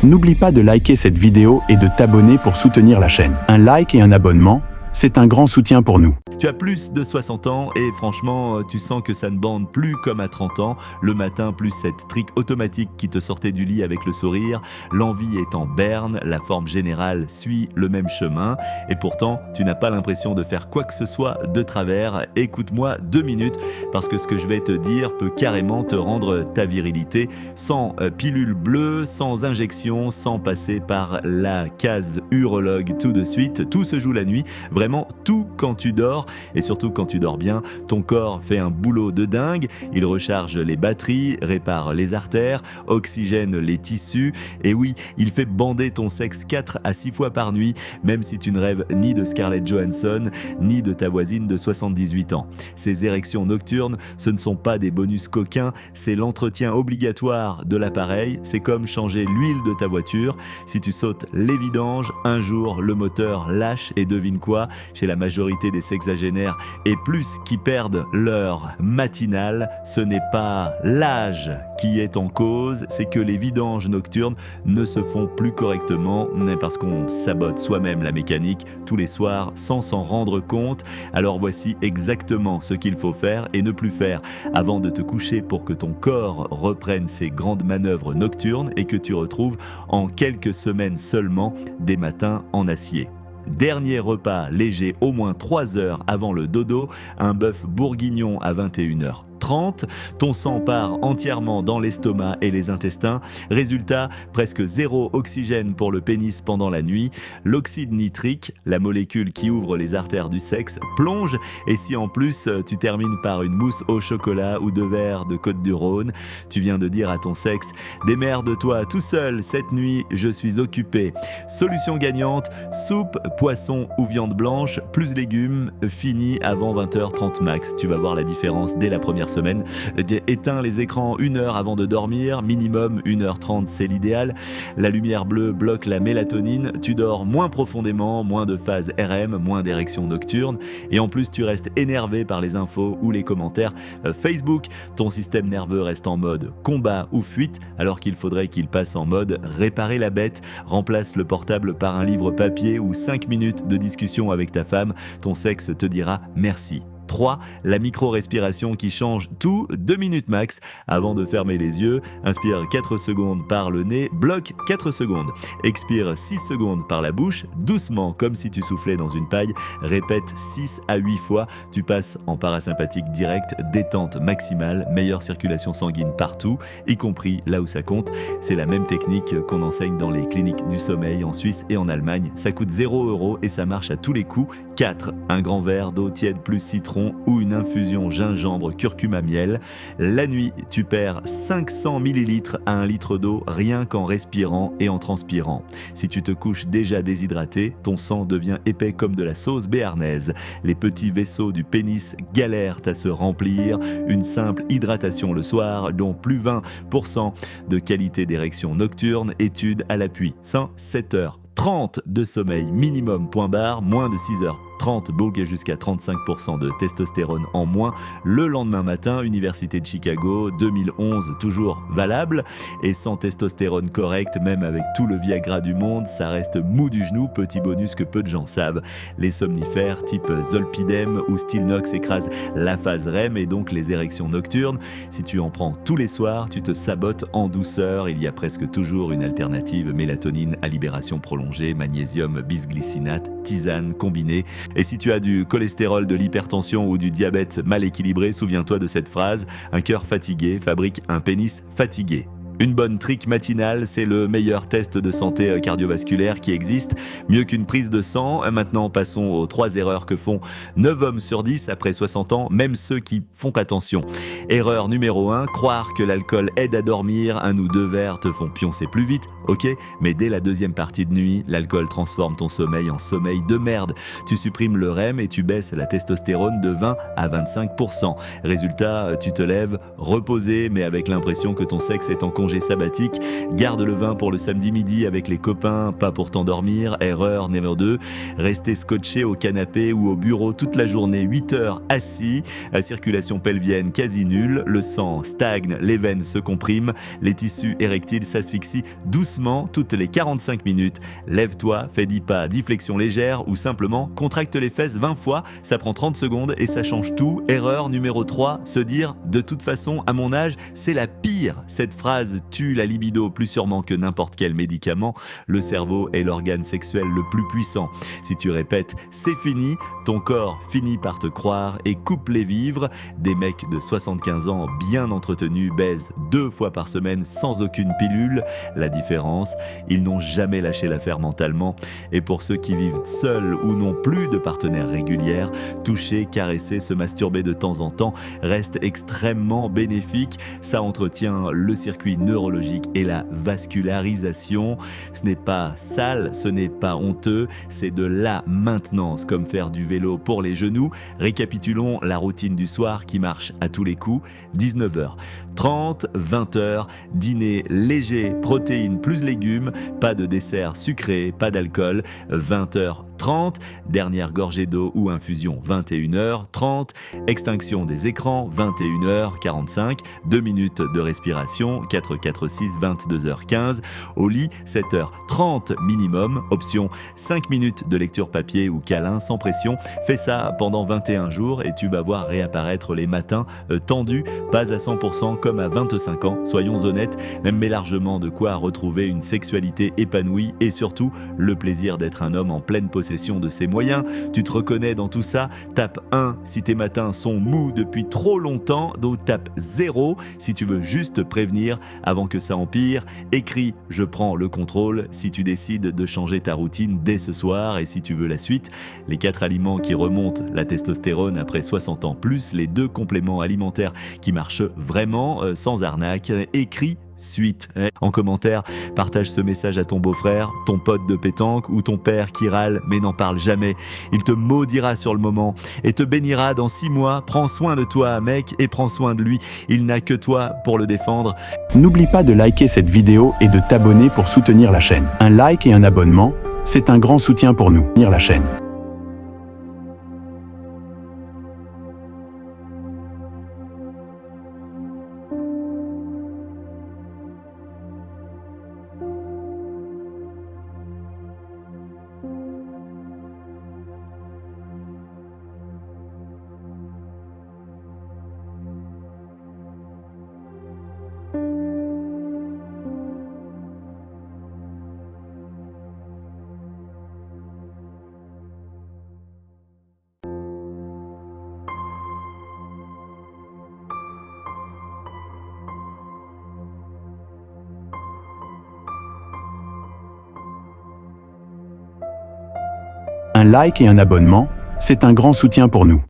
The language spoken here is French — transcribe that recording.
N'oublie pas de liker cette vidéo et de t'abonner pour soutenir la chaîne. Un like et un abonnement, c'est un grand soutien pour nous. Tu as plus de 60 ans et franchement, tu sens que ça ne bande plus comme à 30 ans. Le matin, plus cette trick automatique qui te sortait du lit avec le sourire. L'envie est en berne, la forme générale suit le même chemin. Et pourtant, tu n'as pas l'impression de faire quoi que ce soit de travers. Écoute-moi 2 minutes parce que ce que je vais te dire peut carrément te rendre ta virilité sans pilule bleue, sans injection, sans passer par la case urologue tout de suite. Tout se joue la nuit, vraiment tout quand tu dors. Et surtout quand tu dors bien, ton corps fait un boulot de dingue, il recharge les batteries, répare les artères, oxygène les tissus, et oui, il fait bander ton sexe 4 à 6 fois par nuit, même si tu ne rêves ni de Scarlett Johansson, ni de ta voisine de 78 ans. Ces érections nocturnes, ce ne sont pas des bonus coquins, c'est l'entretien obligatoire de l'appareil, c'est comme changer l'huile de ta voiture. Si tu sautes les vidanges, un jour le moteur lâche et devine quoi, chez la majorité des sexagénaires et plus qui perdent leur matinale, ce n'est pas l'âge qui est en cause, c'est que les vidanges nocturnes ne se font plus correctement parce qu'on sabote soi-même la mécanique tous les soirs sans s'en rendre compte. Alors voici exactement ce qu'il faut faire et ne plus faire avant de te coucher pour que ton corps reprenne ses grandes manœuvres nocturnes et que tu retrouves en quelques semaines seulement des matins en acier. Dernier repas léger au moins 3 heures avant le dodo, un bœuf bourguignon à 21h30. Ton sang part entièrement dans l'estomac et les intestins. Résultat, presque 0 oxygène pour le pénis pendant la nuit. L'oxyde nitrique, la molécule qui ouvre les artères du sexe, plonge. Et si en plus tu termines par une mousse au chocolat ou 2 verres de Côte-du-Rhône, tu viens de dire à ton sexe « Démerde-toi tout seul, cette nuit je suis occupé ». Solution gagnante, soupe, poisson ou viande blanche, plus légumes, fini avant 20h30 max. Tu vas voir la différence dès la première semaine. Éteins les écrans 1 heure avant de dormir, minimum 1h30 c'est l'idéal. La lumière bleue bloque la mélatonine, tu dors moins profondément, moins de phases RM, moins d'érections nocturnes et en plus tu restes énervé par les infos ou les commentaires Facebook. Ton système nerveux reste en mode combat ou fuite alors qu'il faudrait qu'il passe en mode réparer la bête. Remplace le portable par un livre papier ou 5 minutes de discussion avec ta femme, ton sexe te dira merci. 3. La micro-respiration qui change tout, 2 minutes max avant de fermer les yeux. Inspire 4 secondes par le nez, bloque 4 secondes. Expire 6 secondes par la bouche, doucement comme si tu soufflais dans une paille. Répète 6 à 8 fois, tu passes en parasympathique direct, détente maximale, meilleure circulation sanguine partout, y compris là où ça compte. C'est la même technique qu'on enseigne dans les cliniques du sommeil en Suisse et en Allemagne. Ça coûte 0 € et ça marche à tous les coups. 4. Un grand verre d'eau tiède plus citron ou une infusion gingembre curcuma miel. La nuit, tu perds 500 ml à 1 litre d'eau rien qu'en respirant et en transpirant. Si tu te couches déjà déshydraté, ton sang devient épais comme de la sauce béarnaise. Les petits vaisseaux du pénis galèrent à se remplir. Une simple hydratation le soir, dont plus 20% de qualité d'érection nocturne, étude à l'appui. 7 heures 30 de sommeil minimum, point barre, moins de 6 heures 30, boucle jusqu'à 35% de testostérone en moins. Le lendemain matin, Université de Chicago, 2011, toujours valable. Et sans testostérone correcte, même avec tout le Viagra du monde, ça reste mou du genou, petit bonus que peu de gens savent. Les somnifères type Zolpidem ou Stilnox écrasent la phase REM et donc les érections nocturnes. Si tu en prends tous les soirs, tu te sabotes en douceur. Il y a presque toujours une alternative, mélatonine à libération prolongée, magnésium, bisglycinate, tisane combinée. Et si tu as du cholestérol, de l'hypertension ou du diabète mal équilibré, souviens-toi de cette phrase, un cœur fatigué fabrique un pénis fatigué. Une bonne trick matinale, c'est le meilleur test de santé cardiovasculaire qui existe, mieux qu'une prise de sang. Maintenant, passons aux 3 erreurs que font 9 hommes sur 10 après 60 ans, même ceux qui font attention. Erreur numéro 1, croire que l'alcool aide à dormir, 1 ou 2 verres te font pioncer plus vite, ok, mais dès la 2e partie de nuit, l'alcool transforme ton sommeil en sommeil de merde. Tu supprimes le REM et tu baisses la testostérone de 20 à 25%. Résultat, tu te lèves reposé, mais avec l'impression que ton sexe est en congé congé sabbatique. Garde le vin pour le samedi midi avec les copains, pas pour t'endormir. Erreur numéro 2. Rester scotché au canapé ou au bureau toute la journée, 8 heures assis. La circulation pelvienne quasi nulle. Le sang stagne, les veines se compriment. Les tissus érectiles s'asphyxient doucement toutes les 45 minutes. Lève-toi, fais 10 pas, 10 flexions légères ou simplement contracte les fesses 20 fois. Ça prend 30 secondes et ça change tout. Erreur numéro 3, se dire « de toute façon, à mon âge, c'est la pire ». Cette phrase tue la libido plus sûrement que n'importe quel médicament. Le cerveau est l'organe sexuel le plus puissant. Si tu répètes « c'est fini », ton corps finit par te croire et coupe les vivres. Des mecs de 75 ans bien entretenus baisent 2 fois par semaine sans aucune pilule. La différence, ils n'ont jamais lâché l'affaire mentalement. Et pour ceux qui vivent seuls ou n'ont plus de partenaire régulière, toucher, caresser, se masturber de temps en temps reste extrêmement bénéfique. Ça entretient le circuit neurologique et la vascularisation. Ce n'est pas sale, ce n'est pas honteux, c'est de la maintenance, comme faire du vélo pour les genoux. Récapitulons la routine du soir qui marche à tous les coups. 19h30, 20h, dîner léger, protéines plus légumes, pas de dessert sucré, pas d'alcool. 20h30, dernière gorgée d'eau ou infusion 21h30, extinction des écrans 21h45, 2 minutes de respiration 4-4-6, 22h15, au lit 7h30 minimum, option 5 minutes de lecture papier ou câlin sans pression. Fais ça pendant 21 jours et tu vas voir réapparaître les matins tendus, pas à 100% comme à 25 ans, soyons honnêtes, mais largement de quoi retrouver une sexualité épanouie et surtout le plaisir d'être un homme en pleine possession de ses moyens. Tu te reconnais dans tout ça? Tape 1 si tes matins sont mous depuis trop longtemps, donc tape 0 si tu veux juste prévenir avant que ça empire. Écris « Je prends le contrôle » si tu décides de changer ta routine dès ce soir et si tu veux la suite. Les 4 aliments qui remontent la testostérone après 60 ans plus les 2 compléments alimentaires qui marchent vraiment sans arnaque. Écris suite. En commentaire, partage ce message à ton beau-frère, ton pote de pétanque ou ton père qui râle mais n'en parle jamais. Il te maudira sur le moment et te bénira dans 6 mois. Prends soin de toi, mec, et prends soin de lui. Il n'a que toi pour le défendre. N'oublie pas de liker cette vidéo et de t'abonner pour soutenir la chaîne. Un like et un abonnement, c'est un grand soutien pour nous. Soutenir la chaîne. Un like et un abonnement, c'est un grand soutien pour nous.